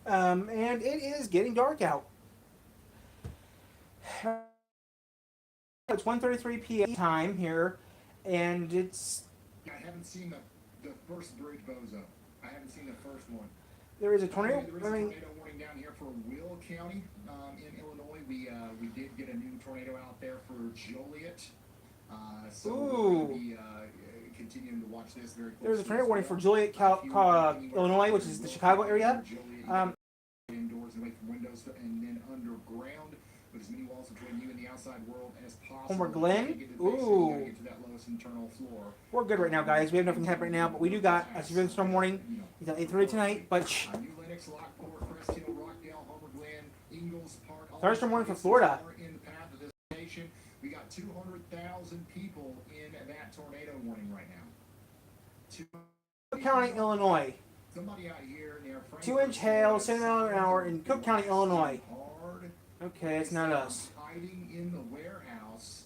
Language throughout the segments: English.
And it is getting dark out. It's 1:33 p.m. time here, and it's I haven't seen the first bridge bozo. I haven't seen the first one. there is a There tornado. is a tornado warning down here for Will County in Illinois. We did get a new tornado out there for Joliet. So we're going to Ooh, be continuing to watch this very there's a closely tornado as warning for well. Joliet, If you are anywhere out Illinois, there which in is the Will Chicago County or area. Joliet, you got Um, indoors and away from windows and then underground with as many walls between you and the outside world as Homer possible. You Glen. can't get to the basement, you got to Ooh, get to that lowest internal floor. we're good right now, guys. We have nothing happening right now, but we do got a severe storm warning. It's at 8:30 tonight, but New Lenox, Lockport, Crest Hill, Rockdale, Homer Glen, Ingalls Park, all thunderstorm warning for places Florida. are in the path of this nation. We got 200,000 people in that tornado warning right now. Cook County, Illinois. Somebody out here near Frankfurt, 2-inch hail, 70 miles an hour in Cook County, Illinois. hard. Okay, it's not us. Hiding in the warehouse.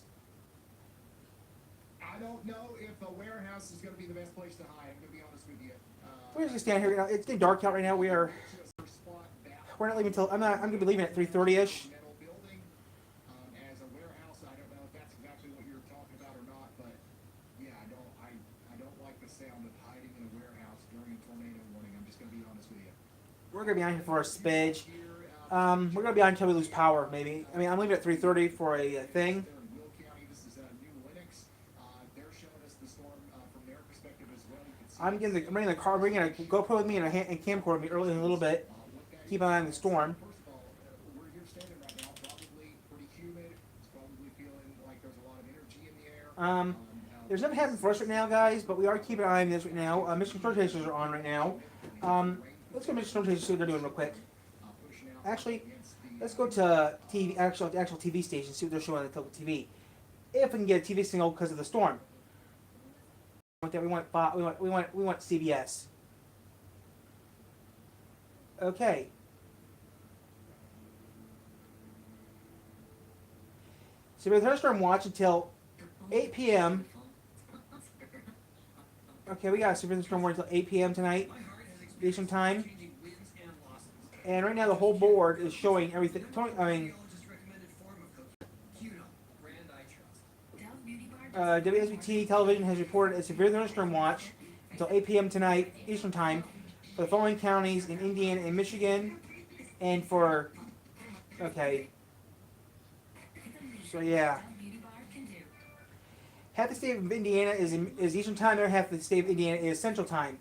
I don't know if the warehouse is going to be the best place to hide. I'm going to be honest with you. We're just gonna stand here. It's getting dark out right now. We're not leaving until I'm gonna be leaving at 3:30ish. Metal building as a warehouse. I don't know if that's exactly what you're talking about or not, but yeah, I don't like the sound of hiding in a warehouse during a tornado warning. I'm just going to be honest with you. We're gonna be on here for a spidge. We're gonna be on until we lose power, maybe. I mean, I'm leaving at 3:30 for a thing. There in Will County, this is New Lenox. They're showing us the storm from their perspective as well. You can see I'm bringing the car, bringing a GoPro with me and a camcorder with me early in a little bit. Keep an eye on the storm. First of all, where you're standing right now, probably pretty humid. It's probably feeling like there's a lot of energy in the air. There's nothing happening for us right now, guys, but we are keeping an eye on this right now. Mission Storm Chasers are on right now. Let's go Mission Storm Chasers, see what they're doing real quick. Actually, let's go to TV, actual TV station, see what they're showing on the TV. If we can get a TV signal because of the storm. We want CBS. Okay. So we're thunderstorm watch until 8 p.m. Okay, we got a super thunderstorm watch until 8 p.m. tonight, Eastern time. And right now the whole board is showing everything. WSBT television has reported a severe thunderstorm watch until 8 p.m. tonight, Eastern time, for the following counties in Indiana and Michigan, and for, okay, so yeah. Half the state of Indiana is Eastern time, the other half of the state of Indiana is Central time.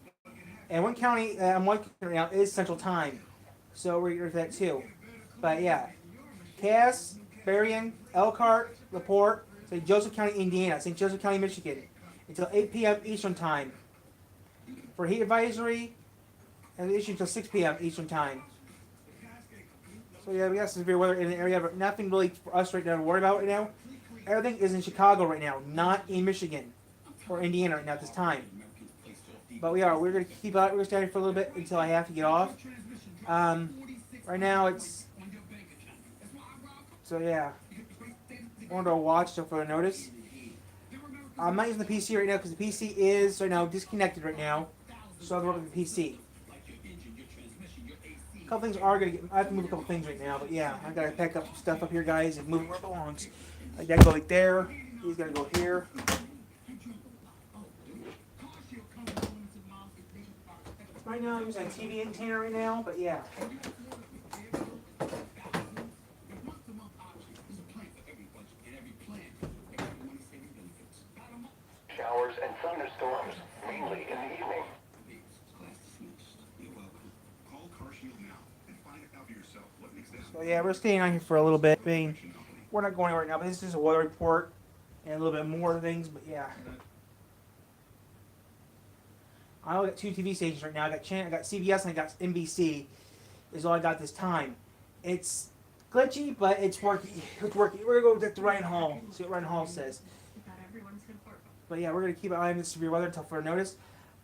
And one county, one right now is Central time. So we're here for that too. But yeah. Cass, Berrien, Elkhart, LaPorte, St. Joseph County, Indiana, St. Joseph County, Michigan, until 8 p.m. Eastern time. For heat advisory, and issued until 6 p.m. Eastern time. So yeah, we got severe weather in the area, but nothing really for us right now to worry about right now. Everything is in Chicago right now, not in Michigan or Indiana right now at this time. But we're gonna keep out. We're gonna stay here for a little bit until I have to get off. Right now it's so yeah. I wanted to watch so for a notice. I'm not using the PC right now because the PC is right now disconnected right now, so I'm working with the PC. A couple things are gonna get. I have to move a couple things right now, but yeah, I gotta pack up some stuff up here, guys, and move it where it belongs. Like that go like there. He's gonna go here. Right now, I'm using a TV antenna right now, but yeah. Showers and thunderstorms, mainly in the evening. So yeah, we're staying on here for a little bit. We're not going right now, but this is a weather report and a little bit more things. But yeah, I only got two TV stations right now. I got CBS and I got NBC. Is all I got this time. It's glitchy, but it's working. It's working. We're gonna go to Ryan Hall. See what Ryan Hall says. But yeah, we're gonna keep an eye on this severe weather until further notice.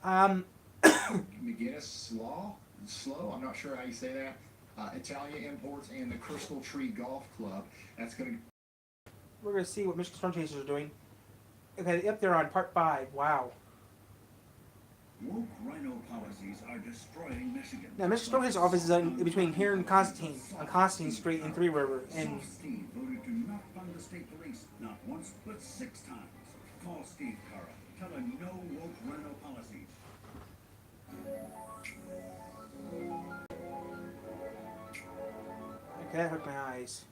McGinnis Slow. I'm not sure how you say that. Italia Imports and the Crystal Tree Golf Club. That's going to. We're gonna see what Michigan Storm Chasers are doing. Okay, yep, they're on part 5. Wow. Woke rhino policies are destroying Michigan. Now, Mr. Stone's office is in between here and Constantine, on Constantine Street and Three River. And Soft Steve voted to not fund the state police, not once, but 6 times. Call Steve Carra. Tell him no woke rhino policies. okay, that hurt my eyes.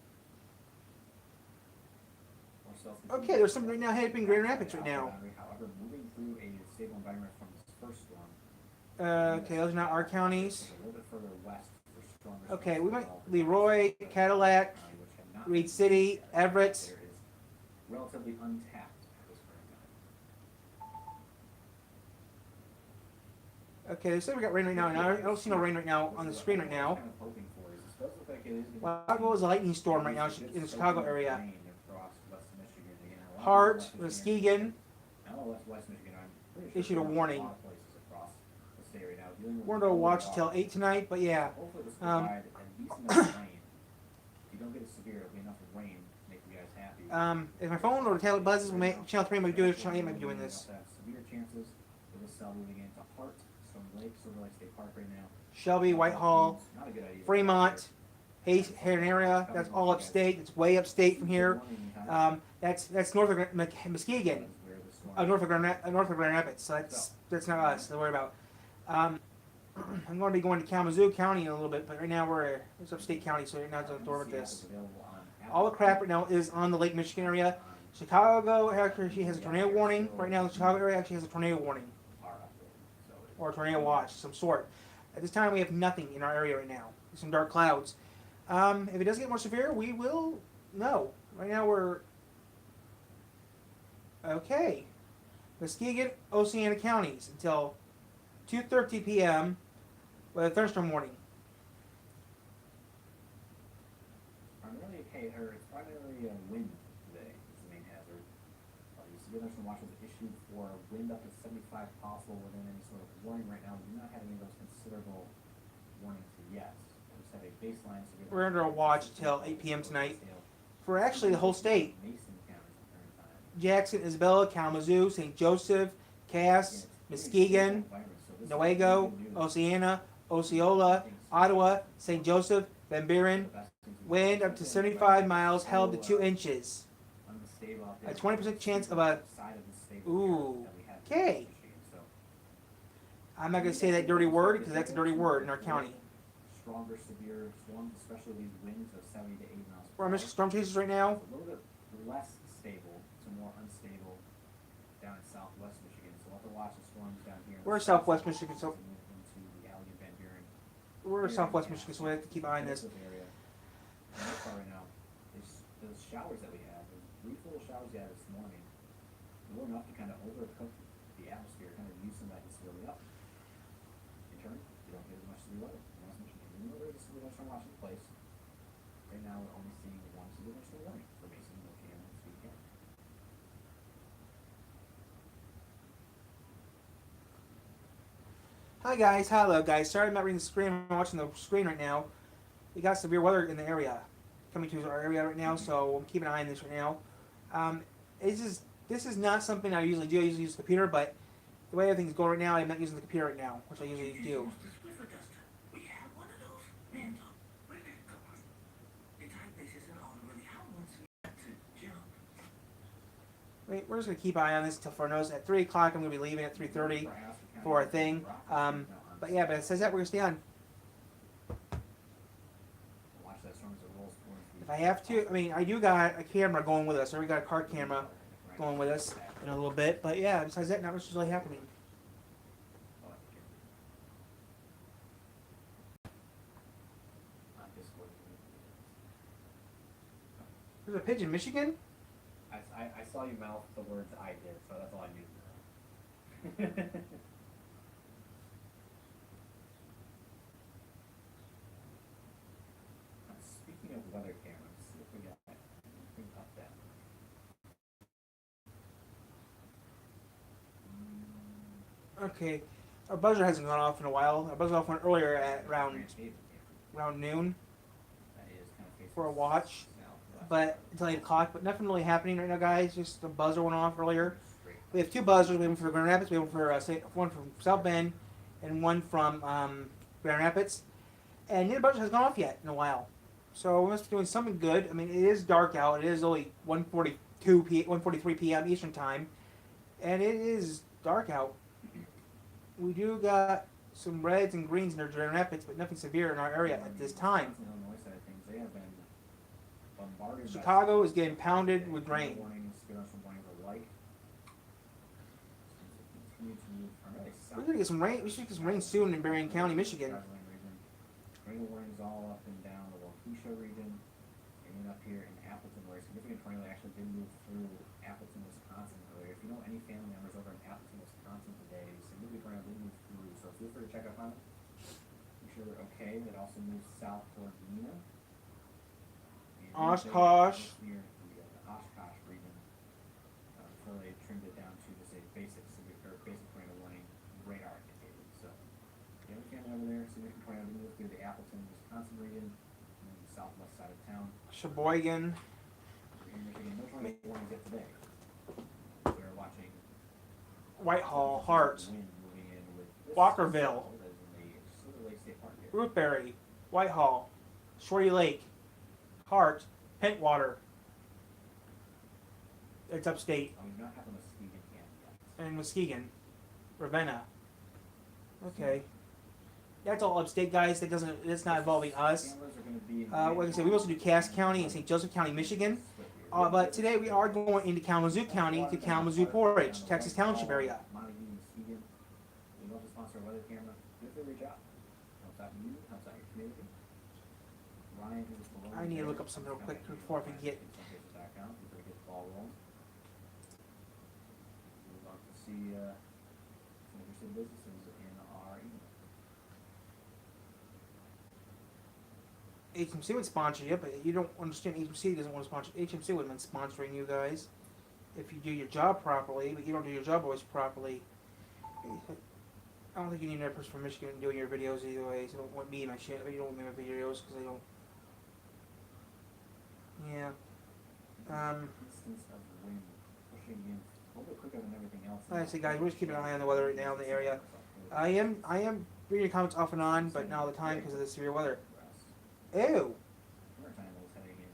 More self-contained. Okay, there's something right now happening in Grand Rapids right now. However, moving through a stable environment from this first storm. Okay, those are not our counties. A little bit further west for stronger Okay, storms we as went well. Leroy, Cadillac, Which have not Reed been City, used yet. Everett. There is relatively untapped at this current time. Okay, they say we got rain right now, and I don't see no rain right now on the screen right now. Kind of hoping for is this does look like it is gonna Well, what was a lightning storm right now It's in the just Chicago soaking area? rain across West Michigan. Again, a lot of Hart, West Michigan- Muskegon, I know West Michigan, I'm pretty sure issued a there's warning. lot of places across the state right now dealing with We're going to watch water till loss. 8 tonight, but yeah. Hopefully this will Um, provide a decent amount of rain. If you don't get it severe, it'll be enough rain to make you guys happy. If my phone or the tablet buzzes, Channel 3 might do it, Channel 8 might be doing this. We also have severe chances of this cell moving into Hart, Stone Lake, Silver Lake State Park right now. Shelby, Whitehall, Not a good idea. Fremont, Hayden area, that's all upstate, it's way upstate from here. That's north of Muskegon, north of Grand Rapids, so that's not us to worry about. I'm going to be going to Kalamazoo County in a little bit, but right now it's upstate county, so right now it's on door with this. All the crap right now is on the Lake Michigan area. Chicago actually has a tornado warning. Right now, the Chicago area actually has a tornado warning or a tornado watch of some sort. At this time, we have nothing in our area right now. Some dark clouds. If it does get more severe, we will know. Right now, we're okay. Muskegon, Oceana counties until 2:30 p.m. with a thunderstorm warning. It's primarily wind today is the main hazard. The severe thunderstorm watch was issued for wind up to 75 possible within any sort of warning right now. We do not have any of those considerable warnings yet. We just have a baseline severe. We're under a watch till 8 p.m. tonight for actually the whole state. Mason County at the current time. Jackson, Isabella, Kalamazoo, St. Joseph, Cass, Muskegon, Newaygo, Oceana, Osceola, Ottawa, St. Joseph, Van Buren. Wind up to 75 miles, held to 2 inches. A 20% chance of a. Ooh. Okay. I'm not going to say that dirty word because that's a dirty word in our county. Stronger severe storms, especially these winds of 70 to 80 miles per We're on hour. Michigan storm chasers right now. It's a little bit less stable, so more unstable down in southwest Michigan. So we'll have to watch the storms down here. in the We're south southwest Michigan, so as we move into the Allegheny Van Buren we're southwest Michigan, so we have to keep an eye on this. area. And that's why right now, those showers that we had, those brief little showers we had this morning, were enough to kind of overcook the atmosphere, kind of loosen that severely up. In turn, you don't get as much severe weather in West Michigan. Even though there's a severe thunderstorm watch in place, right now we're only seeing one severe thunderstorm warning for Mason, Oceana, and Sweet County. Hi guys, hello guys. Sorry I'm not reading the screen. I'm watching the screen right now. We got severe weather in the area, coming to our area right now, so I'm keeping an eye on this right now. This is not something I usually do. I usually use the computer, but the way everything's going right now, I'm not using the computer right now, which I usually do. We have one of those. Man, where did it come from? The typeface isn't on really how once we had to jump. Wait, we're just gonna keep an eye on this until further notice. At 3 o'clock, I'm gonna be leaving at 3:30 for a thing. But yeah, but it says that we're gonna stay on. Watch that storm as it rolls towards the- If I have to, I mean, I do got a camera going with us. I already got a car camera going with us in a little bit. But yeah, besides that, not much is really happening. On Discord. There's a pigeon, Michigan. I saw you mouth the words I did, so that's all I knew. Speaking of weather cameras, see if we got anything up that. Okay, our buzzer hasn't gone off in a while. Our buzzer off went earlier at around noon That is kind of facing for a watch, southwest. but until 8 o'clock. But nothing really happening right now, guys. Just the buzzer went off earlier. We have two buzzers. We have one for Grand Rapids. We have one for one from South Bend, and one from Grand Rapids. And neither buzzer has gone off yet in a while. So we must be doing something good. I mean, it is dark out. It is only 1:43 p.m. Eastern time, and it is dark out. We do got some reds and greens in our Grand Rapids, but nothing severe in our area at this time. On the Illinois side of things, they have been bombarded. by Chicago is getting pounded with rain. Warnings, good enough warnings alike. Continue to move primarily south. We're gonna get some rain. We should get some rain soon in Berrien County, Michigan. Tornado warnings all up and down the Waukesha region, and then up here in Appleton, where a significant tornado actually did move through Appleton, Wisconsin earlier. If you know any family members over in Appleton, Wisconsin today, a significant tornado did move through, so feel free to check up on it. Make sure they're okay. It also moves south towards Neenah. And Oshkosh. Near the Oshkosh region, before they trimmed it down to just a basic tornado warning radar indicated. So, the other family over there, significant tornado did move through the Appleton, Wisconsin region, and then the southwest side of town. Sheboygan. In Michigan, no tornado warnings yet today. We're watching Whitehall, Hart, wind moving in with this Walkerville. cell that is in the Silver Lake State Park here. Rootberry, Whitehall, Shorty Lake, Hart, Pentwater. It's upstate. We do not have a Muskegon yet. And Muskegon, Ravenna. Okay. That's all upstate, guys. That's not involving us. Cameras are gonna be in Like I said, we also do Cass County and St. Joseph County, Michigan. But today we are going into Kalamazoo County to Kalamazoo Porridge, Texas Township area. Montague, Muskegon. We love to sponsor a weather camera. Feel free to reach out. Helps out you, helps out your community. Ryan, who's below. I need to look up something real quick before I forget. Feel free to get the ball rolling. We'd love to see some interesting businesses in our email. HMC would sponsor you, but you don't understand. HMC doesn't want to sponsor. HMC would have been sponsoring you guys if you do your job properly, but you don't do your job always properly. I don't think you need another person from Michigan doing your videos either way. So don't want me in my shit. You don't want me in my videos because I don't. Yeah. Instance of wind pushing in a little bit quicker than everything else. Like I say, guys, we're just keeping an eye on the weather right now in the area. I am reading your comments off and on, but not all the time because of the severe weather. Ew. Current time is heading in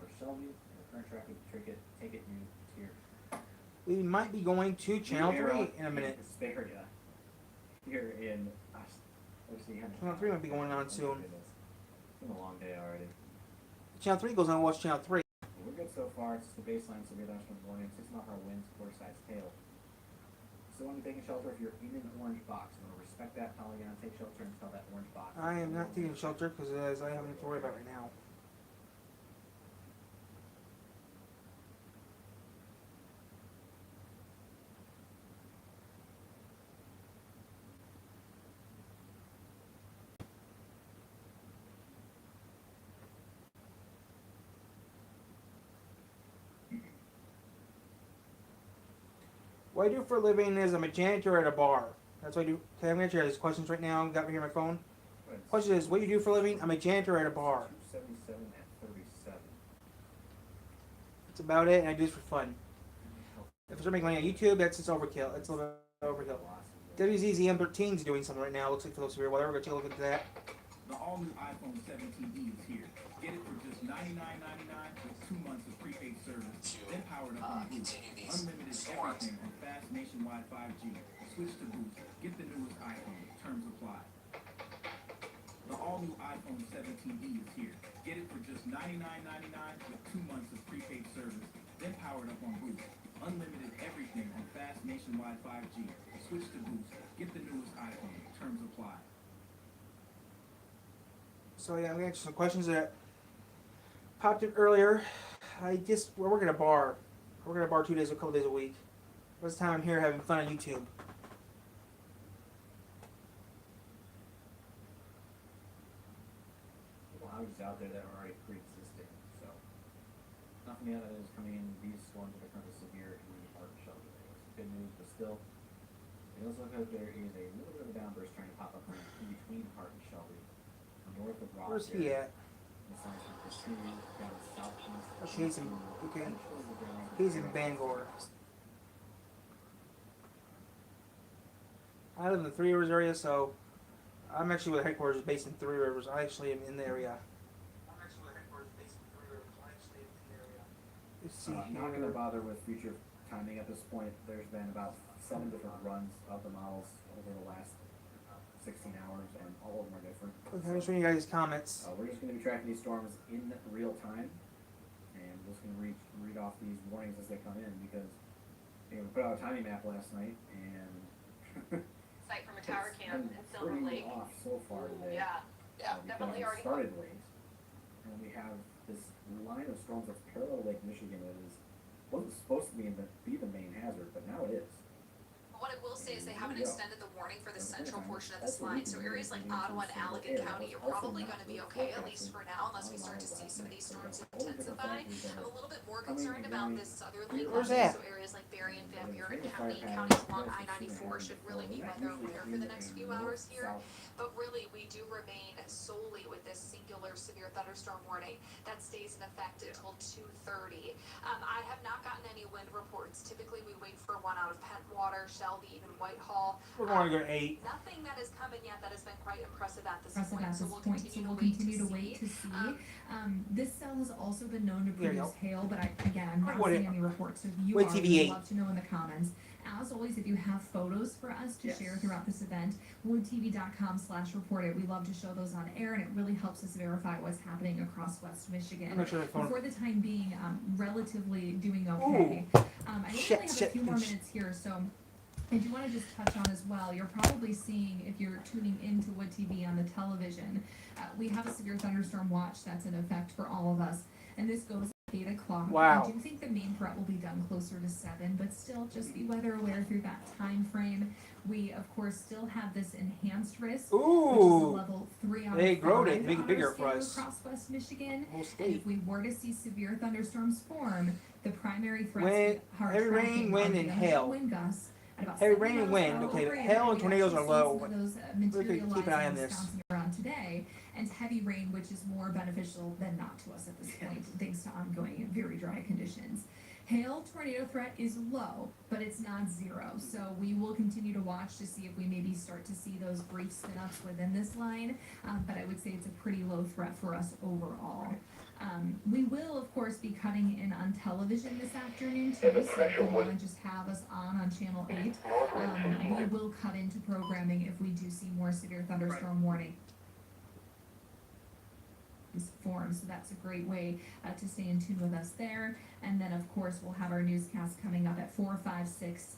for Shelby, and the current traffic ticket new tier. We might be going to Channel 3 in a minute. Spare ya. Here in, let's see, Channel 3 might be going on soon. It's been a long day already. Channel 3 goes on to watch Channel 3. We're good so far. It's the baseline severe thunderstorm warning. 6 mile per hour winds, 4 sides tail. Still want to be taking shelter if you're in an orange box. I'm going to respect that polygon. Take shelter until that orange box. I am not taking shelter because I have nothing to worry about right now. What I do for a living is I'm a janitor at a bar. That's what I do. Okay, I'm going to answer these questions right now. Got me here on my phone. Question is, what do you do for a living? I'm a janitor at a bar. 277 at 37. That's about it, and I do this for fun. If I start making money on YouTube, that's just overkill. That's a little bit overkill. WZZM13 is doing something right now. Looks like for those severe weather. We're going to take a look at that. The all-new iPhone 17e is here. Get it for just $99.99 with 2 months of prepaid service. Then powered up on Boost. Unlimited everything on fast nationwide 5G. Switch to Boost. Get the newest iPhone. Terms apply. The all-new iPhone 17e is here. Get it for just $99.99 with 2 months of prepaid service. Then powered up on Boost. Unlimited everything on fast nationwide 5G. Switch to Boost. Get the newest iPhone. Terms apply. So yeah, I'm going to answer some questions that popped in earlier. We're working at a bar. I work at a bar 2 days, a couple days a week. Most of the time I'm here having fun on YouTube. Houses out there that are already pre-existing, so nothing yet that is coming in. These storms that are currently severe in the Hart and Shelby areas. Good news, but still, it does look like there is a little bit of a downburst trying to pop up in between Hart and Shelby, north of Rock. Where's he at? The signs will continue down southeast. Okay, he's in Bangor. I live in the Three Rivers area, so I'm actually where the headquarters is based in Three Rivers. I actually am in the area. I'm actually where the headquarters is based in Three Rivers. I actually am in the area. Let's see Not going to here. bother with future timing at this point. There's been about 7 different runs of the models over the last 16 hours, and all of them are different. Okay, I'm just reading you guys' comments. We're just going to be tracking these storms in real time, and we're just going to read off these warnings as they come in, because we put out a timing map last night, and Site from a tower it's cam been in Silver pretty Lake. off so far today. Yeah, Because definitely it already. started late, and we have this line of storms that's parallel Lake Michigan that wasn't supposed to be the main hazard, but now it is. What I will say is they haven't Yeah. extended the warning for the central portion of this Also, line, so areas like Ottawa and Allegan County, you're probably going to be okay, at least for now, unless we start to see some of these storms intensify. I'm a little bit more concerned about this southerly Where's line, that? so areas like Berry and Van Buren County, counties along I-94 should really be weather aware for the next few hours here. But really, we do remain solely with this singular severe thunderstorm warning that stays in effect until 2:30. I have not gotten any wind reports. Typically, we wait for one out of Pentwater, Shelby, even Whitehall. We're going to go to 8. Nothing that has come in yet that has been quite impressive at this Impressive point. at So this we'll point, so continue we'll to wait continue to to wait see. to see. This cell has also been known to There you produce hail, but I'm not What seeing it- any reports. So if you what are, TV8? we'd love to know in the comments. As always, if you have photos for us to Yes. share throughout this event, woodtv.com/report it. We love to show those on air, and it really helps us verify what's happening across West Michigan. I'm not sure if phone. For the time being, relatively doing okay. I Shit, only have a shit, few more shit. minutes here, so I do want to just touch on as well. You're probably seeing, if you're tuning into Wood TV on the television, we have a severe thunderstorm watch that's in effect for all of us, and this goes at 8 o'clock. Wow. I do think the main threat will be done closer to 7, but still just be weather aware through that time frame. We, of course, still have this enhanced risk, which is a Ooh. level 3 out They of 5 growed it, make it on bigger our for scale us. across West Michigan. Whole And state. if we were to see severe thunderstorms form, the primary threats Wind- are heavy rain, tracking wind, are and the hail. wind gusts at about Heavy 70 rain and miles per wind, hour okay, but overhead. hail and We tornadoes actually are see low. some of those We could keep an eye on materializing this. bouncing around today, and heavy rain, which is more beneficial than not to us at this point, thanks to ongoing and very dry conditions. Hail tornado threat is low, but it's not 0. So we will continue to watch to see if we maybe start to see those brief spin-ups within this line. But I would say it's a pretty low threat for us overall. We will, of course, be cutting in on television this afternoon too. So if you want to just have us on Channel 8, we will cut into programming if we do see more severe thunderstorm warning form, so that's a great way to stay in tune with us there. And then of course we'll have our newscast coming up at 4, 5, 6,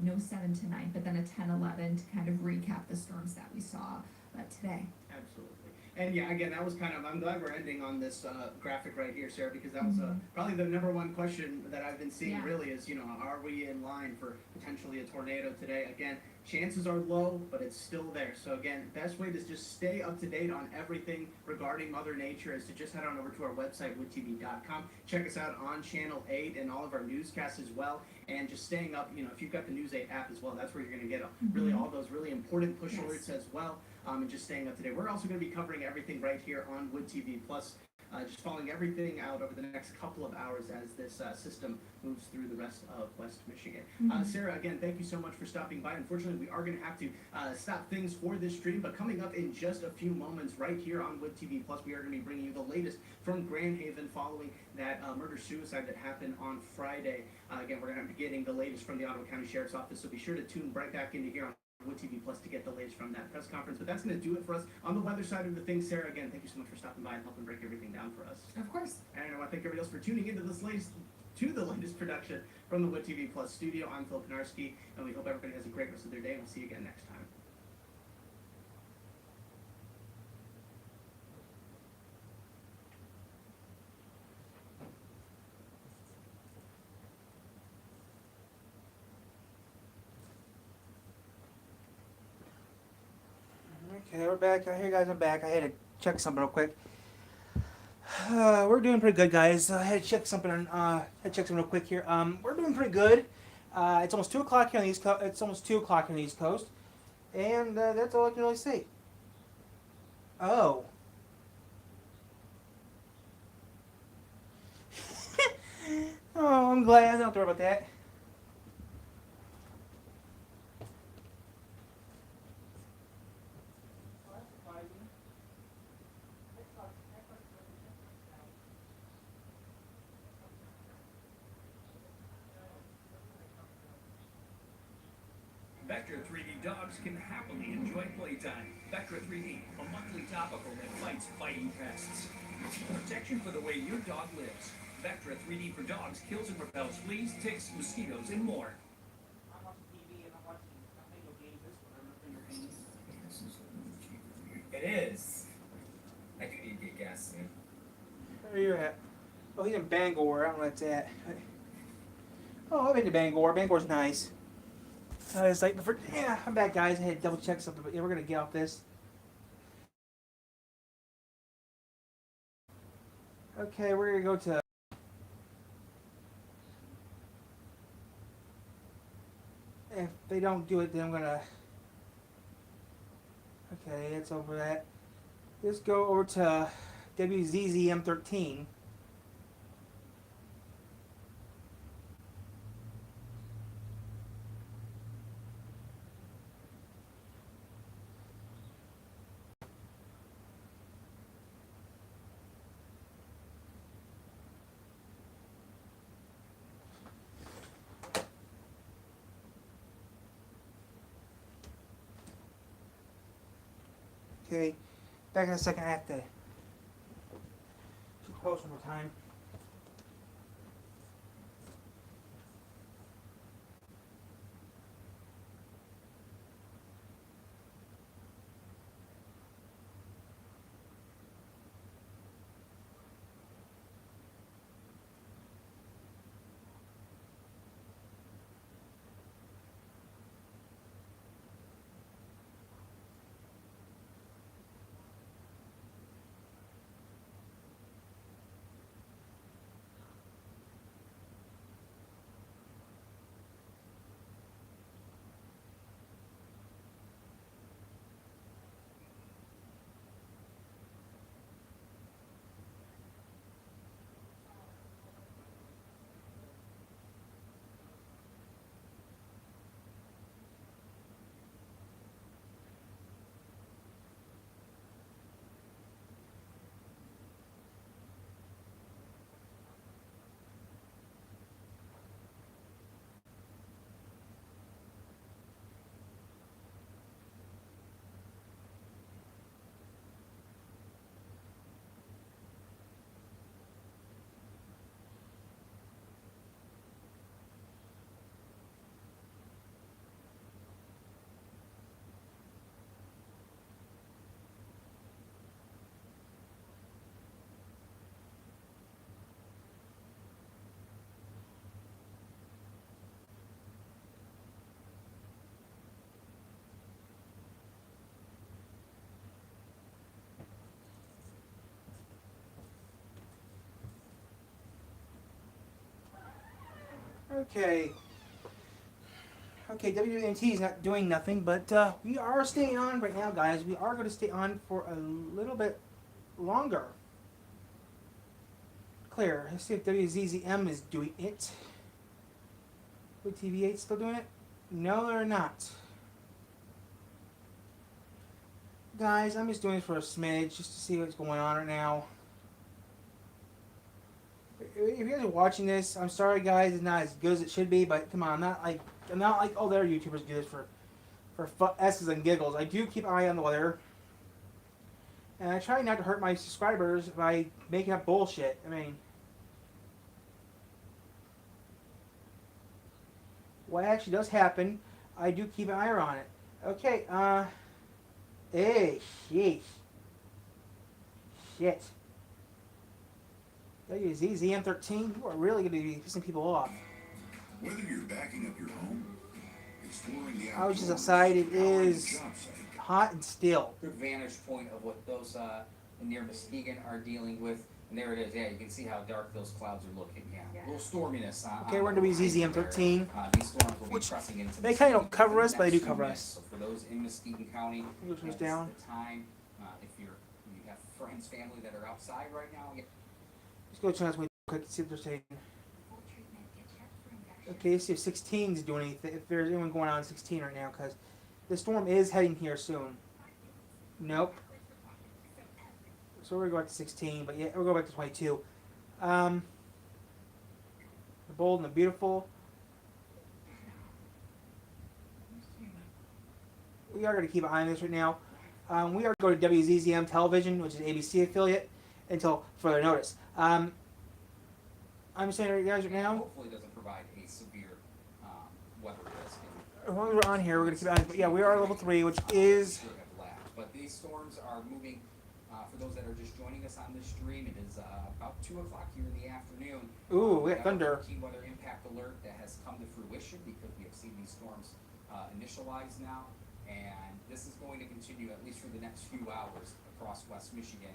no 7 tonight, but then a 10, 11 to kind of recap the storms that we saw today. Absolutely. And yeah, again, that was kind of, I'm glad we're ending on this graphic right here, Sarah, because that was probably the number one question that I've been seeing Yeah. really is, are we in line for potentially a tornado today? Again, chances are low, but it's still there. So again, best way to just stay up to date on everything regarding Mother Nature is to just head on over to our website, woodtv.com. Check us out on Channel 8 and all of our newscasts as well. And just staying up, if you've got the News 8 app as well, that's where you're going to get really all those really important push Yes. alerts as well. And just staying up to date. We're also going to be covering everything right here on Wood TV Plus, just following everything out over the next couple of hours as this system moves through the rest of West Michigan. Sarah, again, thank you so much for stopping by. Unfortunately, we are going to have to stop things for this stream, but coming up in just a few moments right here on Wood TV Plus, we are going to be bringing you the latest from Grand Haven following that murder-suicide that happened on Friday. Again, we're going to be getting the latest from the Ottawa County Sheriff's Office, so be sure to tune right back into here on Wood TV Plus to get the latest from that press conference. But that's going to do it for us on the weather side of the thing. Sarah, again, thank you so much for stopping by and helping break everything down for us. Of course. And I want to thank everybody else for tuning into the latest production from the Wood TV Plus studio. I'm Phil Konarski, and we hope everybody has a great rest of their day, and we'll see you again next time. Okay, we're back. Hey guys, I'm back. I had to check something real quick. We're doing pretty good, guys. I had to check something. Real quick here. We're doing pretty good. It's almost 2 o'clock here on the East Coast. It's almost 2 o'clock on the East Coast, and that's all I can really say. Oh. Oh, I'm glad. I don't have to worry about that. Vectra 3D dogs can happily enjoy playtime. Vectra 3D, a monthly topical that fights fighting pests. Protection for the way your dog lives. Vectra 3D for dogs kills and repels fleas, ticks, mosquitoes, and more. I'm watching TV and I'm watching video games. This one, I'm not playing games. It is. I do need to get gas soon. Where you at? Oh, he's in Bangor. I don't know where that's at. Oh, I've been to Bangor. Bangor's nice. It's like, yeah, I'm back, guys. I had to double check something, but yeah, we're gonna get off this. Okay, we're gonna go to. If they don't do it, then I'm gonna. Okay, that's over that. Let's go over to WZZM13. Okay, back in a second. I have to post one more time. Okay. Okay, WNT is not doing nothing, but we are staying on right now, guys. We are going to stay on for a little bit longer. Clear. Let's see if WZZM is doing it. Would TV8 still doing it? No, they're not. Guys, I'm just doing it for a smidge, just to see what's going on right now. If you guys are watching this, I'm sorry, guys. It's not as good as it should be, but come on, I'm not like all the other YouTubers do this for S's and giggles. I do keep an eye on the weather, and I try not to hurt my subscribers by making up bullshit. I mean, what actually does happen, I do keep an eye on it. Okay, hey, sheesh. Shit. WZZM13, you are really going to be pissing people off. Whether you're backing up your home, exploring the I was just outside. It is hot and still. Good vantage point of what those near Muskegon are dealing with. And there it is. Yeah, you can see how dark those clouds are looking. Yeah, a little storminess. Okay, we're going to be ZZM13. These storms will be pressing into they kind of don't cover us, but they do cover us. So for those in Muskegon County, which is down. The time, if you have friends, family that are outside right now. Let's go chance wait quick and see what they're saying. Okay, let's see if 16 is doing anything. If there's anyone going on 16 right now, because the storm is heading here soon. Nope. So we're going to 16, but yeah, we'll go back to 22. The Bold and the Beautiful. we are going to keep an eye on this right now. We are going to WZZM Television, which is an ABC affiliate, until further notice. I'm saying to you guys right now, Hopefully it doesn't provide a severe weather risk. as long as we're on here, we're going to keep an eye on it. But yeah, we are level 3, which is... Should have lacked. But these storms are moving, for those that are just joining us on this stream, it is about 2 o'clock here in the afternoon. Ooh, we We got have a thunder. routine weather impact alert that has come to fruition because we have seen these storms initialize now. And this is going to continue at least for the next few hours across West Michigan,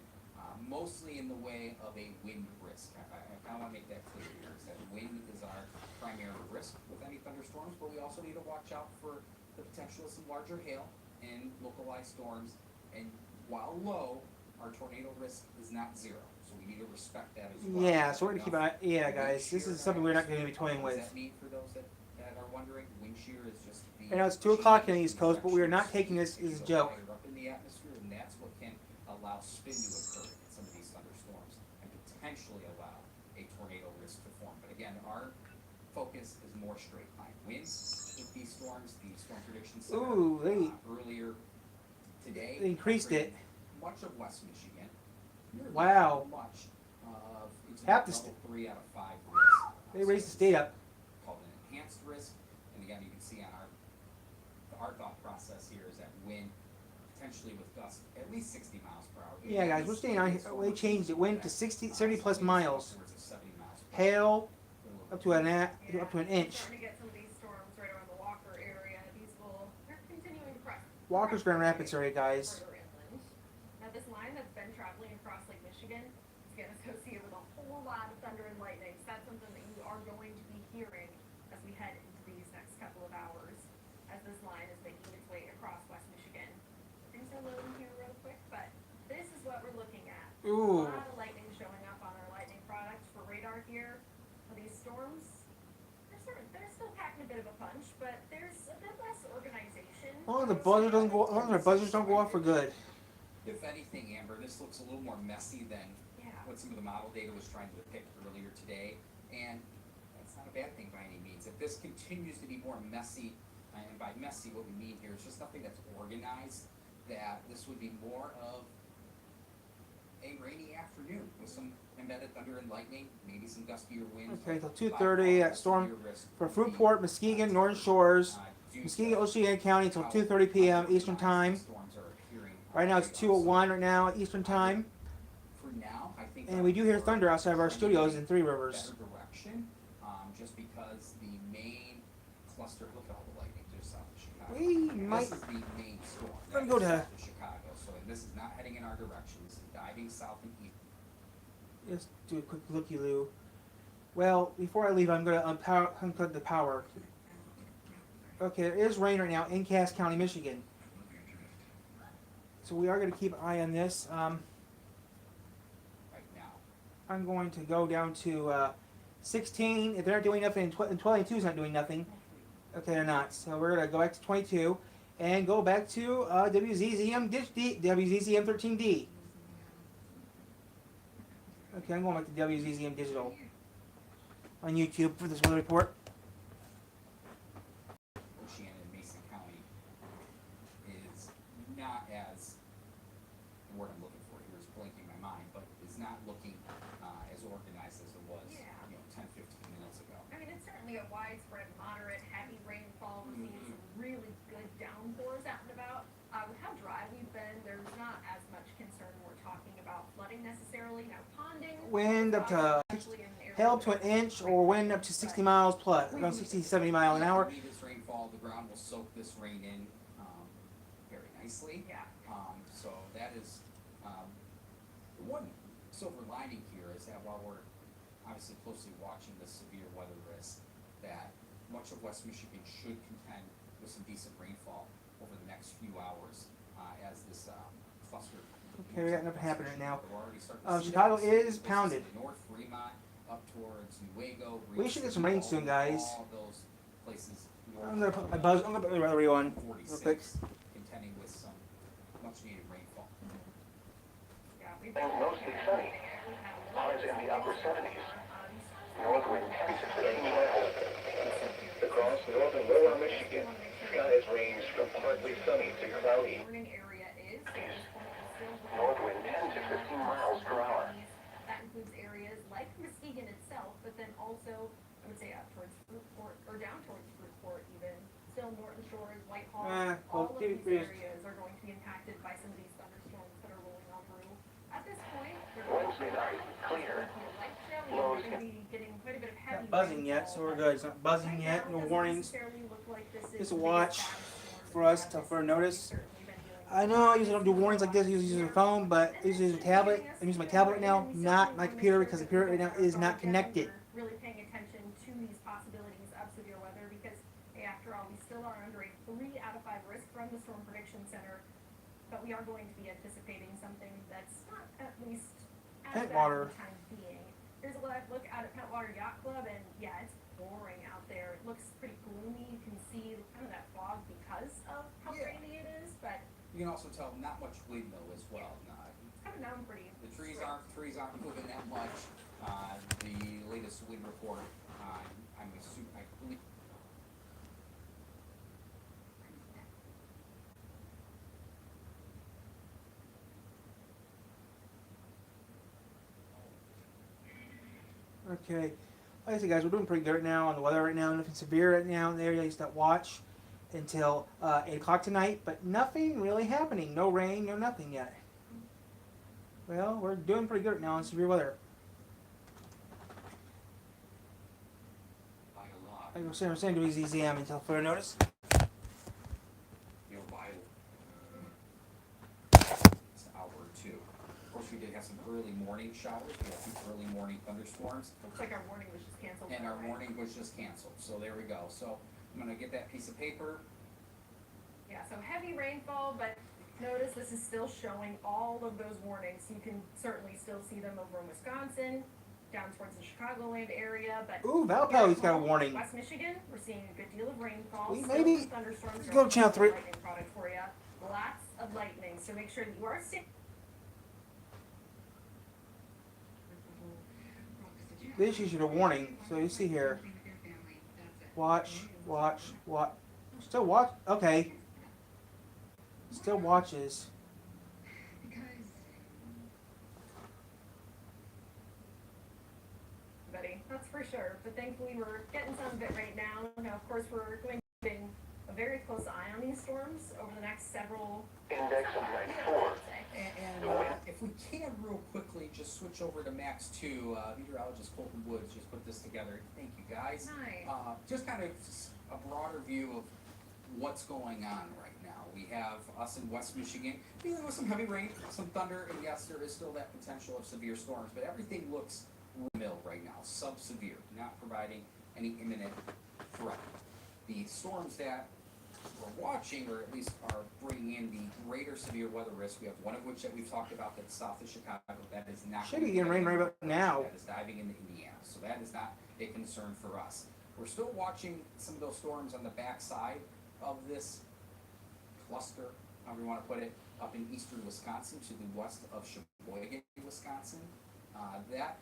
mostly in the way of a wind risk. I kind of want to make that clear here, is that wind is our primary risk with any thunderstorms, but we also need to watch out for the potential of some larger hail and localized storms. And while low, our tornado risk is not zero, so we need to respect that as well. Yeah, so we're going to keep an eye... Yeah, guys, this is something we're not going to be toying with. What does that mean for those that are wondering? Wind shear is just the... I know it's 2 o'clock on the East Coast, but we are not taking this as a joke. Up in the atmosphere, and that's what can allow spin to occur in some of these thunderstorms and potentially allow a tornado risk to form. But again, our focus is more straight line winds with these storms. The Storm Prediction Center Ooh, earlier today they increased it. much of West Michigan. Nearly Wow. Much of it's Half the level 3 out of 5 risk. They raised the state up. Called an enhanced risk, and again, you can see on our thought process here is that wind potentially with gusts at least 60 miles per hour. Yeah, guys, we're staying on here. They changed it. Wind to 70 plus miles. Upwards of 70 miles per hour. Hail up to an inch. Starting to get some of these storms right around the Walker area. They're continuing to press Walker's Grand Rapids area, guys. further inland. Now this line that's been traveling across Lake Michigan is getting associated with a whole lot of thunder and lightning. So that's something that you are going to be hearing as we head into these next couple of hours, as this line is making its way across West Michigan. Things are loading here real quick, but this is what we're looking at. Ooh. A lot of lightning showing up on our lightning products for radar here. These storms, they're still packing a bit of a punch, but there's a bit less organization. As long as the buzzer doesn't go, as long as our buzzers don't go off, we're good. If anything, Amber, this looks a little more messy than what some of the model data was trying to depict earlier today, and that's not a bad thing by any means. If this continues to be more messy, and by messy what we mean here is just something that's organized, that this would be more of a rainy afternoon with some embedded thunder and lightning, maybe some gustier winds. Okay, till 2:30, that storm for Fruitport, Muskegon, Northern Shores, Muskegon, Oceana County until 2:30 p.m. Eastern Time. Right now it's 2:01 right now Eastern Time. For now, I think. And we do hear thunder outside of our studios in Three Rivers. Better direction, just because the main cluster. Look at all the lightning just south of Chicago. We might. This is the main storm. Let me that go is to- south of Chicago. So this is not heading in our direction. This is diving south and east. Let's do a quick looky-loo. Well, before I leave, I'm going to unplug the power. Okay, there is rain right now in Cass County, Michigan. So we are going to keep an eye on this. Right now. I'm going to go down to 16. If they're not doing nothing, and 22 is not doing nothing. Okay, they're not. So we're going to go back to 22 and go back to WZZM 13D. Okay, I'm going back to WZZM Digital on YouTube for this weather report. Oceana and Mason County is not as, the word I'm looking for here is blinking my mind, but is not looking as organized as it was, 10, 15 minutes ago. I mean, it's certainly a widespread, moderate, heavy rainfall. We're seeing some really good downpours out and about. With how dry we've been, there's not as much concern when we're talking about flooding necessarily. Now, ponding. Wind up to hail up to an inch, or wind up to 60 miles plus, around 60, 70 miles an hour. This rainfall, the ground will soak this rain in very nicely. Yeah. So that is the one silver lining here is that while we're obviously closely watching the severe weather risk, that much of West Michigan should contend with some decent rainfall over the next few hours as this cluster. Okay, we got nothing happening right now. We're already starting to see Chicago that. is This pounded. the North Fremont up towards Newaygo. We should get some rain soon, guys. All those places. I'm gonna put my buzz. I'm gonna put my weather on real 46, quick. contending with some much needed rainfall. And mostly sunny. Highs in the upper 70s. North wind 10 to 15 miles. Across northern lower Michigan. skies range from partly sunny to cloudy. Warning area is. At this point, we're still North wind 10 to 15 miles per hour. That includes areas like Muskegon itself, but then also, I would say up towards Fruitport, or down towards Fruitport even. Still Norton Shores, Whitehall, all of these areas are going to be impacted by some of these thunderstorms that are rolling on through. At this point, they're going to Wednesday night, clear. be light show. Lows We're going to be getting quite a bit of heavy Not buzzing yet, so we're good. It's not buzzing Right yet. now, No it doesn't warnings. necessarily look like this is Just a the watch biggest thunderstorm for us that to we've for notice. certainly been dealing with. I know I usually don't do warnings like this. I usually use a phone, but I usually use a tablet. I'm using my tablet right now, not my computer, because the computer right now is not connected. Really paying attention to these possibilities of severe weather because, hey, after all, we still are under a 3 out of 5 risk from the Storm Prediction Center, but we are going to be anticipating something that's not at least as bad Pentwater. for the time being. Here's a live look out at Pentwater Yacht Club, and yeah, it's boring out there. It looks pretty gloomy. You can see kind of that fog because of how rainy it is, but You can also tell not much wind though as well. it's coming down pretty. The trees aren't moving that much. The latest wind report, I believe. Okay. Like I said, guys, we're doing pretty good right now on the weather right now. Nothing severe right now in the area. You start watch until 8 o'clock tonight, but nothing really happening. No rain, no nothing yet. Well, we're doing pretty good right now on severe weather. By a lot. Like I was saying to EZM until further notice. You know, by it's an hour or two. Of course, we did have some early morning showers. We had 2 early morning thunderstorms, Looks like our warning was just canceled. and our right? morning was just canceled. So there we go. So I'm gonna get that piece of paper. Yeah, so heavy rainfall, but notice this is still showing all of those warnings. You can certainly still see them over in Wisconsin, down towards the Chicagoland area, but Ooh, Valpo's got a warning. West Michigan, we're seeing a good deal of rainfall. We Still maybe some thunderstorms. let's go to channel 3. Lightning product for you. Lots of lightning, so make sure that you are staying. This issued a warning, so you see here. Watch, watch, watch. Still watch. Okay. Still watches. Buddy, that's for sure. But thankfully, we're getting some of it right now. Now, of course, we're going to be keeping a very close eye on these storms over the next several. Index of 94. And if we can real quickly just switch over to Max 2, meteorologist Colton Woods just put this together. Thank you guys. Nice. Just kind of a broader view of what's going on right now. We have us in West Michigan dealing with some heavy rain, some thunder, and yes, there is still that potential of severe storms, but everything looks mild right now, sub-severe, not providing any imminent threat. The storms that we're watching, or at least are bringing in the greater severe weather risk, we have one of which that we've talked about that's south of Chicago. That is not Should be getting rain right about now. That is diving into Indiana, so that is not a concern for us. We're still watching some of those storms on the backside of this cluster, however you want to put it, up in eastern Wisconsin to the west of Sheboygan, Wisconsin. That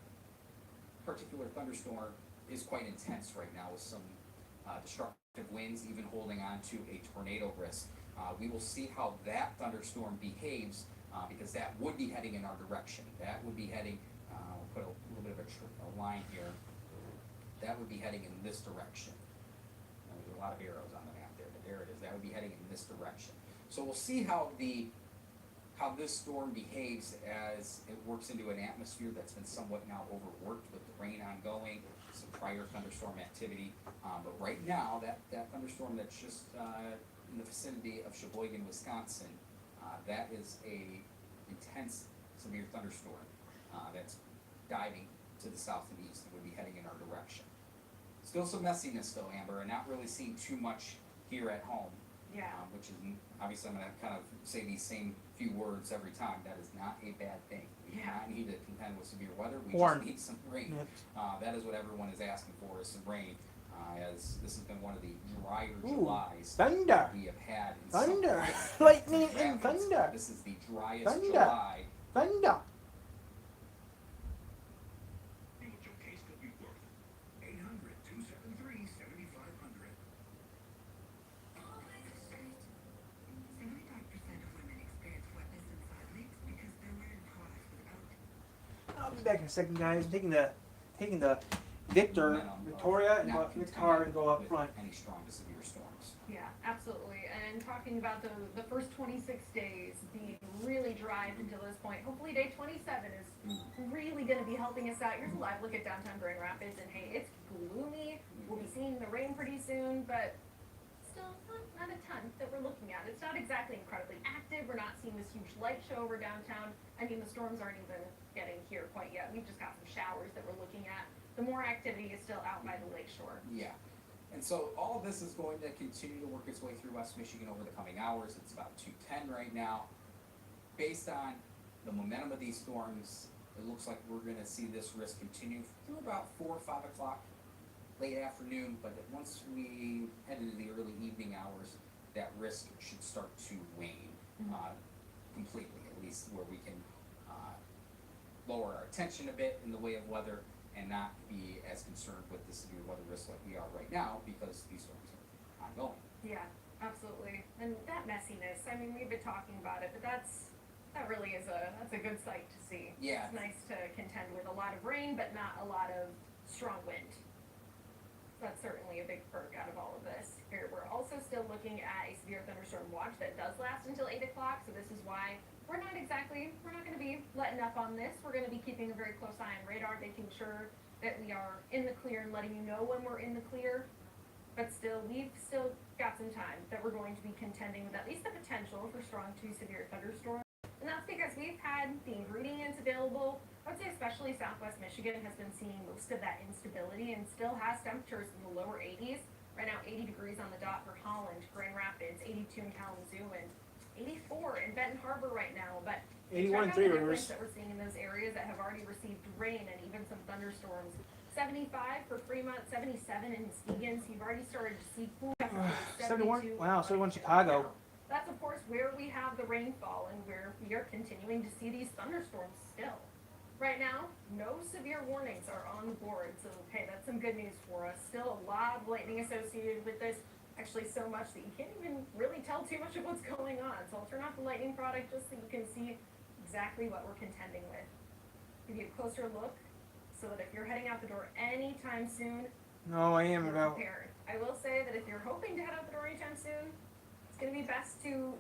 particular thunderstorm is quite intense right now with some destructive winds, even holding on to a tornado risk. We will see how that thunderstorm behaves because that would be heading in our direction. That would be heading, we'll put a little bit of a line here. That would be heading in this direction. There's a lot of arrows on the map there, but there it is. That would be heading in this direction. So we'll see how this storm behaves as it works into an atmosphere that's been somewhat now overworked with the rain ongoing, some prior thunderstorm activity. But right now, that thunderstorm that's just in the vicinity of Sheboygan, Wisconsin, that is a intense, severe thunderstorm that's diving to the south and east and would be heading in our direction. Still some messiness though, Amber, and not really seeing too much here at home. Yeah. Which is, obviously I'm gonna kind of say these same few words every time. That is not a bad thing. We do not need to contend with severe weather, we just need some rain. Yep. That is what everyone is asking for, is some rain, as this has been one of the drier Julys thunder. we have had in Thunder. some Lightning and rapids. thunder. This is the driest Thunder. July. Thunder. Joe Case could be worth 800-273-7500. be back in a second, guys. I'm taking the Victor, Momentum of Victoria, and not the car and go up with front. Any strong to severe storms. Yeah, absolutely. And talking about the first 26 days being really dry until this point, hopefully day 27 is really going to be helping us out. Here's a live look at downtown Grand Rapids, and hey, it's gloomy. We'll be seeing the rain pretty soon, but still not a ton that we're looking at. It's not exactly incredibly active. We're not seeing this huge light show over downtown. I mean, the storms aren't even getting here quite yet. We've just got some showers that we're looking at. The more activity is still out by the lake shore. Yeah. And so all of this is going to continue to work its way through West Michigan over the coming hours. It's about 2:10 right now. Based on the momentum of these storms, it looks like we're going to see this risk continue through about 4 or 5 o'clock late afternoon. But once we head into the early evening hours, that risk should start to wane completely, at least where we can lower our attention a bit in the way of weather and not be as concerned with the severe weather risk like we are right now because these storms are ongoing. Yeah, absolutely. And that messiness, I mean, we've been talking about it, but that really is that's a good sight to see. Yeah. It's nice to contend with a lot of rain, but not a lot of strong wind. That's certainly a big perk out of all of this. Here, we're also still looking at a severe thunderstorm watch that does last until 8 o'clock, so this is why we're not going to be letting up on this. We're going to be keeping a very close eye on radar, making sure that we are in the clear and letting you know when we're in the clear. But still, we've still got some time that we're going to be contending with at least the potential for strong to severe thunderstorms. And that's because we've had the ingredients available. I would say especially Southwest Michigan has been seeing most of that instability and still has temperatures in the lower 80s. Right now, 80 degrees on the dot for Holland, Grand Rapids, 82 in Kalamazoo, and 84 in Benton Harbor right now. But 81 and check out Three the Rivers. difference that we're seeing in those areas that have already received rain and even some thunderstorms. 75 for Fremont, 77 in Muskegon. So you've already started to see cool temperatures. 71? 72 Wow, 71 on Chicago. now. That's of course where we have the rainfall and where we are continuing to see these thunderstorms still. Right now, no severe warnings are on the board, so hey, that's some good news for us. Still a lot of lightning associated with this, actually so much that you can't even really tell too much of what's going on. So I'll turn off the lightning product just so you can see exactly what we're contending with. Give you a closer look so that if you're heading out the door anytime soon, No, I am you're about. prepared. I will say that if you're hoping to head out the door anytime soon, it's going to be best to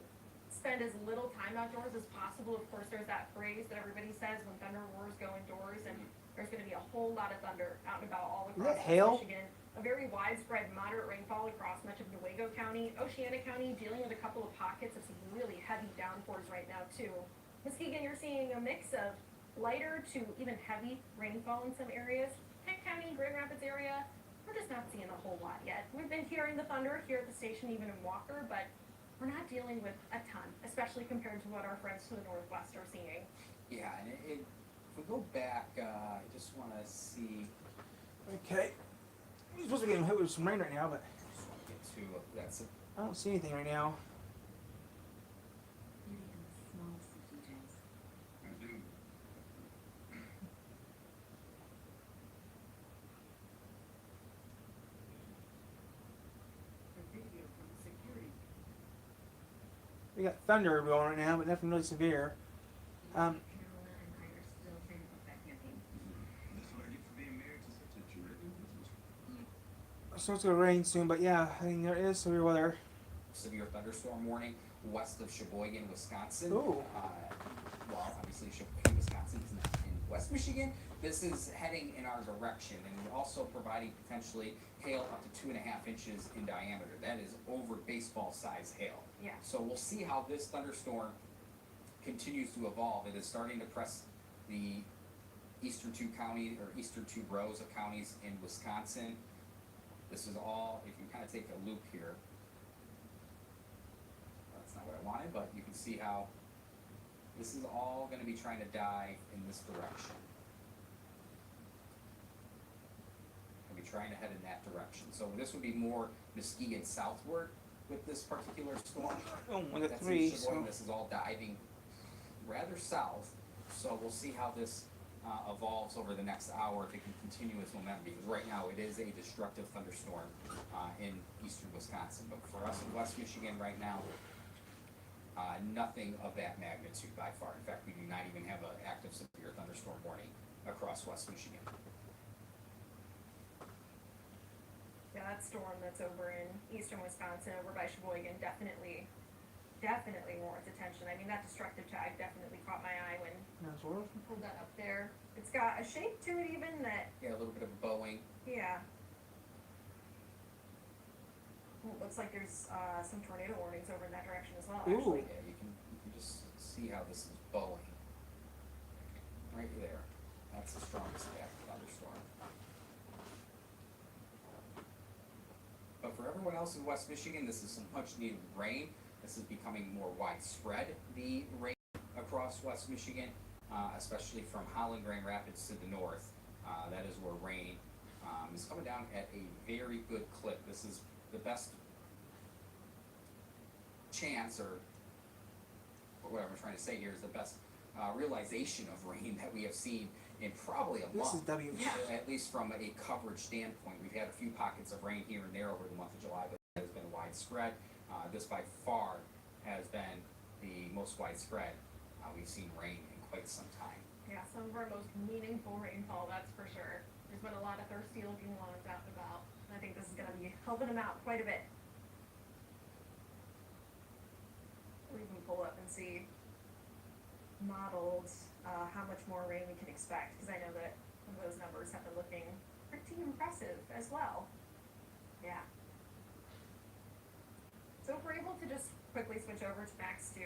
spend as little time outdoors as possible. Of course, there's that phrase that everybody says when thunder roars, go indoors, and there's going to be a whole lot of thunder out and about all Is across that hail? Michigan. A very widespread moderate rainfall across much of Newaygo County. Oceana County dealing with a couple of pockets of some really heavy downpours right now too. Muskegon, you're seeing a mix of lighter to even heavy rainfall in some areas. Kent County, Grand Rapids area, we're just not seeing a whole lot yet. We've been hearing the thunder here at the station, even in Walker, but we're not dealing with a ton, especially compared to what our friends to the northwest are seeing. Yeah, and if we go back, I just want to see. Okay. We're supposed to be getting hit with some rain right now, but Just want to get to that's I don't see anything right now. I do. We got thunder going right now, but nothing really severe. That's what I get for being married to such a terrific business. So it's gonna rain soon, but yeah, I mean there is severe weather. severe thunderstorm warning west of Sheboygan, Wisconsin. Ooh. Well, obviously Sheboygan, Wisconsin is not in West Michigan. This is heading in our direction and also providing potentially hail up to 2.5 inches in diameter. That is over baseball size hail. Yeah. So we'll see how this thunderstorm continues to evolve. It is starting to press the eastern two counties or eastern two rows of counties in Wisconsin. This is all, if you kind of take a loop here, that's not what I wanted, but you can see how this is all going to be trying to die in this direction. Going to be trying to head in that direction. So this would be more Muskegon southward with this particular storm. Oh, I got That's three. in Sheboygan. So This is all diving rather south. So we'll see how this evolves over the next hour if it can continue its momentum, because right now it is a destructive thunderstorm in eastern Wisconsin. But for us in West Michigan right now, nothing of that magnitude by far. In fact, we do not even have an active severe thunderstorm warning across West Michigan. Yeah, that storm that's over in eastern Wisconsin, over by Sheboygan, definitely warrants attention. I mean, that destructive tag definitely caught my eye when That's what. I pulled that up there. It's got a shape to it even that, Yeah, a little bit of bowing. yeah. Well, it looks like there's some tornado warnings over in that direction as well, Ooh. actually. Yeah, you can just see how this is bowing. Right there. That's the strongest thunderstorm. But for everyone else in West Michigan, this is some much needed rain. This is becoming more widespread, the rain across West Michigan, especially from Holland, Grand Rapids to the north. That is where rain is coming down at a very good clip. This is the best chance, or what I'm trying to say here is the best realization of rain that we have seen in probably a This is month. W. At least from a coverage standpoint. We've had a few pockets of rain here and there over the month of July, but it has been widespread. This by far has been the most widespread we've seen rain in quite some time. Yeah, some of our most meaningful rainfall, that's for sure. There's been a lot of thirsty looking lawns out and about. And I think this is gonna be helping them out quite a bit. We can pull up and see modeled how much more rain we can expect, because I know that some of those numbers have been looking pretty impressive as well. Yeah. So if we're able to just quickly switch over to Max 2,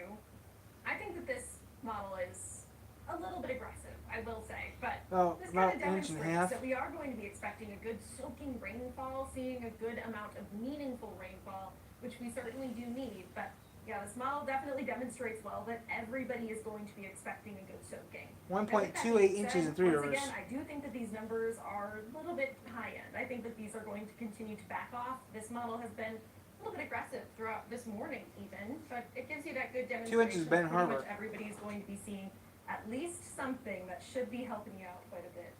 I think that this model is a little bit aggressive, I will say, but Oh, this about kind of an inch and a demonstrates half. that we are going to be expecting a good soaking rainfall, seeing a good amount of meaningful rainfall, which we certainly do need. But yeah, this model definitely demonstrates well that everybody is going to be expecting a good soaking. 1.28 inches in 3 Once rivers. again, I do think that these numbers are a little bit high end. I think that these are going to continue to back off. This model has been a little bit aggressive throughout this morning even, but it gives you that good 2 demonstration. inches, Ben Pretty Harbor. much everybody is going to be seeing at least something that should be helping you out quite a bit.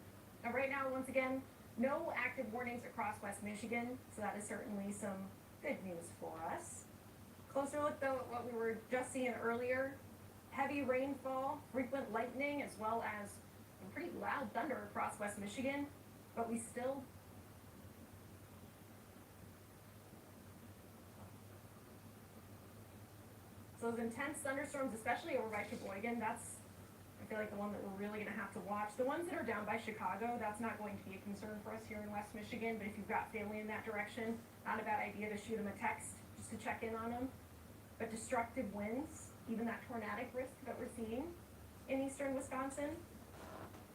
Now right now, once again, no active warnings across West Michigan, so that is certainly some good news for us. Closer look though at what we were just seeing earlier. Heavy rainfall, frequent lightning, as well as some pretty loud thunder across West Michigan, but we still so those intense thunderstorms, especially over by Sheboygan, that's, I feel like, the one that we're really gonna have to watch. The ones that are down by Chicago, that's not going to be a concern for us here in West Michigan, but if you've got family in that direction, not a bad idea to shoot them a text just to check in on them. But destructive winds, even that tornadic risk that we're seeing in eastern Wisconsin,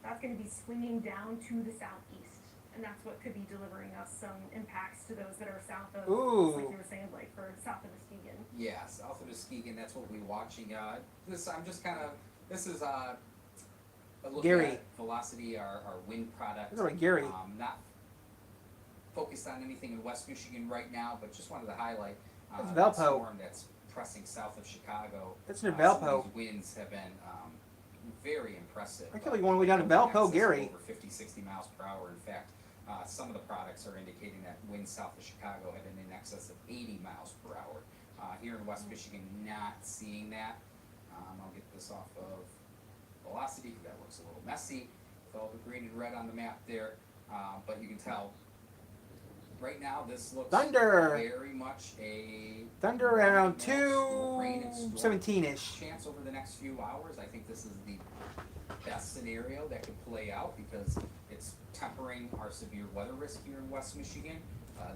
that's gonna be swinging down to the southeast. And that's what could be delivering us some impacts to those that are south of, Ooh. like you were saying, like for south of Muskegon. Yeah, south of Muskegon, that's what we're watching. This is a look Gary. at Velocity, our wind product. That's right, Gary. Not focused on anything in West Michigan right now, but just wanted to highlight That's that Valpo. storm that's pressing south of Chicago. That's near Some of Valpo. these winds have been very impressive. I can't believe you want to go down to Valpo, In excess of Gary. Over 50, 60 miles per hour. In fact, some of the products are indicating that winds south of Chicago have been in excess of 80 miles per hour. Here in West Michigan, not seeing that. I'll get this off of Velocity because that looks a little messy with all the green and red on the map there. But you can tell right now this looks Thunder. very much a Thunder around rain and storm 2:17-ish. chance over the next few hours. I think this is the best scenario that could play out because it's tempering our severe weather risk here in West Michigan.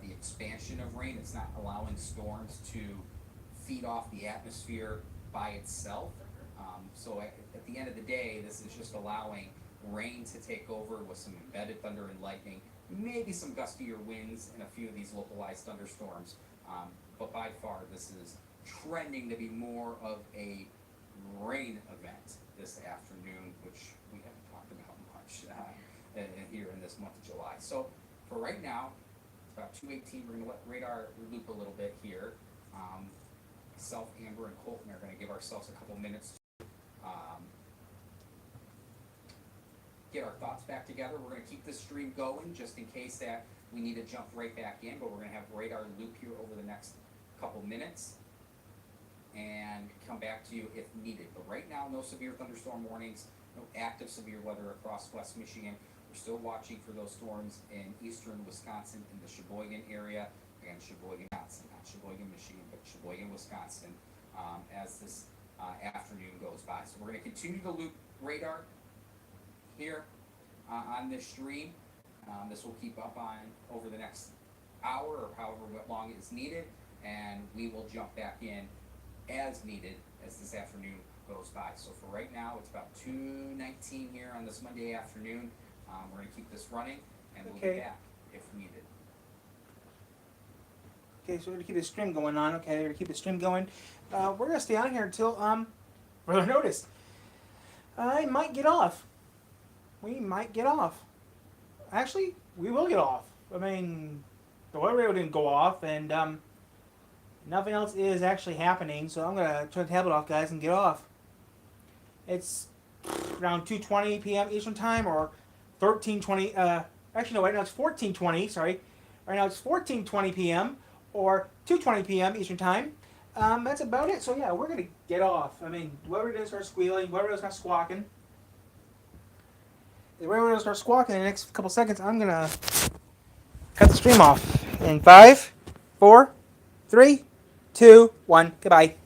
The expansion of rain, it's not allowing storms to feed off the atmosphere by itself. So at the end of the day, this is just allowing rain to take over with some embedded thunder and lightning, maybe some gustier winds and a few of these localized thunderstorms. But by far, this is trending to be more of a rain event this afternoon, which we haven't talked about much here in this month of July. So for right now, it's about 2:18. We're going to let radar loop a little bit here. Myself, Amber, and Colton are going to give ourselves a couple minutes to get our thoughts back together. We're going to keep this stream going just in case that we need to jump right back in, but we're going to have radar loop here over the next couple minutes and come back to you if needed. But right now, no severe thunderstorm warnings no active severe weather across West Michigan. We're still watching for those storms in eastern Wisconsin in the Sheboygan area. Again, Sheboygan, Wisconsin, not Sheboygan, Michigan, but Sheboygan, Wisconsin, as this afternoon goes by. So we're going to continue to loop radar here on this stream. This will keep up on over the next hour or however long it's needed, and we will jump back in as needed as this afternoon goes by. So for right now, it's about 2:19 here on this Monday afternoon. We're going to keep this running, and we'll be back if needed. Okay, so we're gonna keep the stream going on. Okay, we're gonna keep the stream going. We're gonna stay on here until further notice. I might get off. We might get off. Actually, we will get off. I mean, the weather radio didn't go off, and nothing else is actually happening. So I'm gonna turn the tablet off, guys, and get off. It's around 2:20 p.m. Eastern Time, or 13:20. Actually, no. Right now it's 14:20. Sorry. Right now it's 14:20 p.m. or 2:20 p.m. Eastern Time. That's about it. So yeah, we're gonna get off. I mean, whoever doesn't start squealing, whoever doesn't start squawking. If whoever doesn't start squawking in the next couple seconds, I'm gonna cut the stream off. In 5, 4, 3, 2, 1. Goodbye.